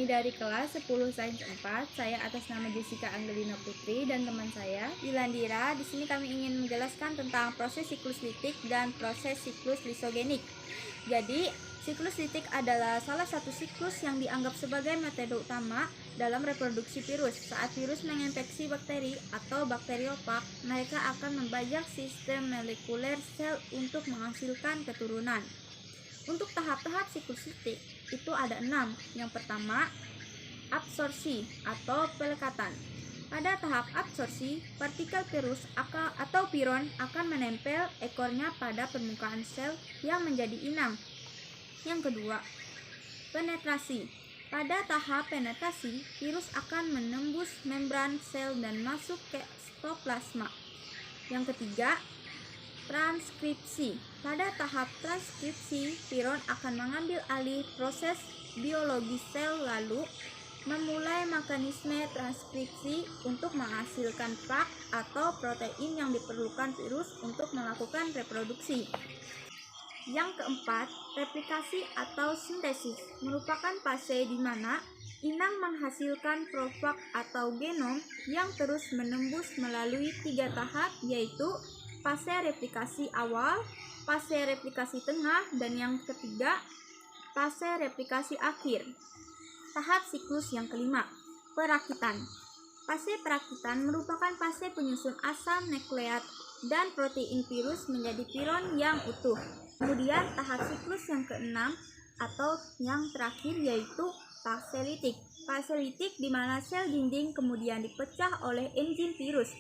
kami dari kelas 10 Sains 4. Saya atas nama Jessica Angelina Putri dan teman saya Dilandira. Di sini kami ingin menjelaskan tentang proses siklus litik dan proses siklus lisogenik. Jadi, siklus litik adalah salah satu siklus yang dianggap sebagai metode utama dalam reproduksi virus. Saat virus menginfeksi bakteri atau bakteriopak, mereka akan membajak sistem molekuler sel untuk menghasilkan keturunan. Untuk tahap-tahap siklus litik itu ada 6. Yang pertama, absorpsi atau pelekatan. Pada tahap absorpsi, partikel virus atau piron akan menempel ekornya pada permukaan sel yang menjadi inang. Yang kedua, penetrasi. Pada tahap penetrasi, virus akan menembus membran sel dan masuk ke sitoplasma. Yang ketiga, transkripsi. Pada tahap transkripsi, piron akan mengambil alih proses biologi sel lalu memulai mekanisme transkripsi untuk menghasilkan plak atau protein yang diperlukan virus untuk melakukan reproduksi. Yang keempat, replikasi atau sintesis merupakan fase di mana inang menghasilkan profag atau genom yang terus menembus melalui 3 tahap, yaitu fase replikasi awal, fase replikasi tengah, dan yang ketiga, fase replikasi akhir. Tahap siklus yang kelima, perakitan. Fase perakitan merupakan fase penyusun asam nukleat dan protein virus menjadi piron yang utuh. Kemudian tahap siklus yang keenam atau yang terakhir yaitu fase litik. Fase litik di mana sel dinding kemudian dipecah oleh enzim virus.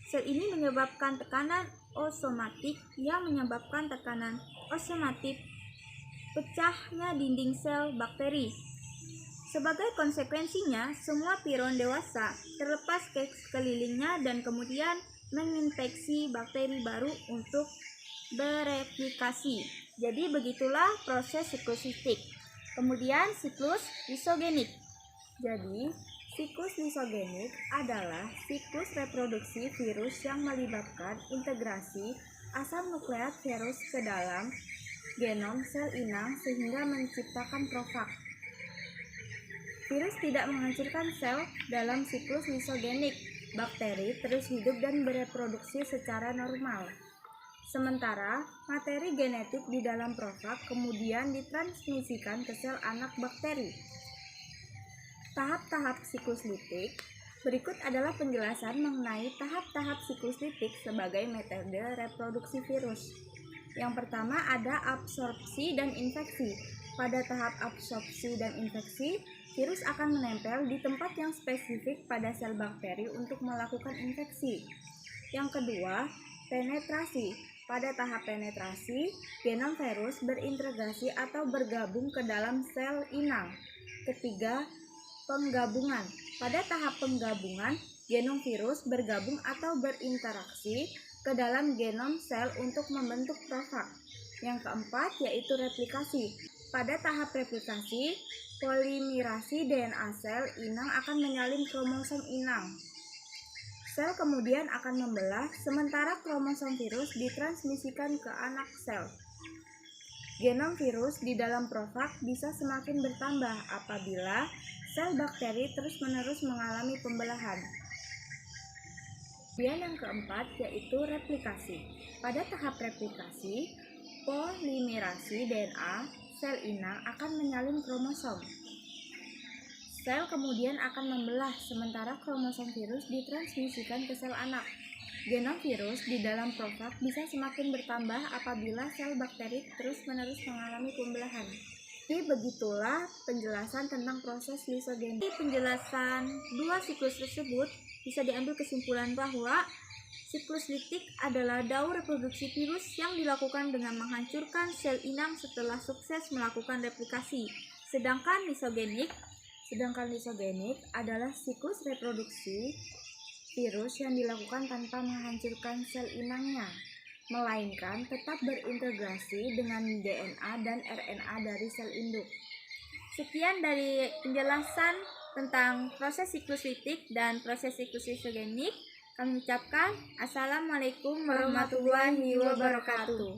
Sel ini menyebabkan tekanan osomatik yang menyebabkan tekanan osomatik pecahnya dinding sel bakteri. Sebagai konsekuensinya, semua piron dewasa terlepas ke sekelilingnya dan kemudian menginfeksi bakteri baru untuk bereplikasi. Jadi begitulah proses siklus litik. Kemudian siklus lisogenik. Jadi siklus lisogenik adalah siklus reproduksi virus yang melibatkan integrasi asam nukleat virus ke dalam genom sel inang sehingga menciptakan profag. Virus tidak menghancurkan sel dalam siklus lisogenik. Bakteri terus hidup dan bereproduksi secara normal. Sementara materi genetik di dalam profag kemudian ditransmisikan ke sel anak bakteri. Tahap-tahap siklus litik. Berikut adalah penjelasan mengenai tahap-tahap siklus litik sebagai metode reproduksi virus. Yang pertama ada absorpsi dan infeksi. Pada tahap absorpsi dan infeksi, virus akan menempel di tempat yang spesifik pada sel bakteri untuk melakukan infeksi. Yang kedua, penetrasi. Pada tahap penetrasi, genom virus berintegrasi atau bergabung ke dalam sel inang. Ketiga, penggabungan. Pada tahap penggabungan, genom virus bergabung atau berinteraksi ke dalam genom sel untuk membentuk profag. Yang keempat yaitu replikasi. Pada tahap replikasi, polimerasi DNA sel inang akan menyalin kromosom inang. Sel kemudian akan membelah, sementara kromosom virus ditransmisikan ke anak sel. Genom virus di dalam profag bisa semakin bertambah apabila sel bakteri terus-menerus mengalami pembelahan. Kemudian yang keempat yaitu replikasi. Pada tahap replikasi, polimerasi DNA sel inang akan menyalin kromosom. Sel kemudian akan membelah, sementara kromosom virus ditransmisikan ke sel anak. Genom virus di dalam profag bisa semakin bertambah apabila sel bakteri terus-menerus mengalami pembelahan. Jadi begitulah penjelasan tentang proses lisogenik. Di penjelasan dua siklus tersebut bisa diambil kesimpulan bahwa siklus litik adalah daur reproduksi virus yang dilakukan dengan menghancurkan sel inang setelah sukses melakukan replikasi. Sedangkan lisogenik adalah siklus reproduksi virus yang dilakukan tanpa menghancurkan sel inangnya, melainkan tetap berintegrasi dengan DNA dan RNA dari sel induk. Sekian dari penjelasan tentang proses siklus litik dan proses siklus lisogenik. Kami ucapkan Assalamualaikum warahmatullahi wabarakatuh.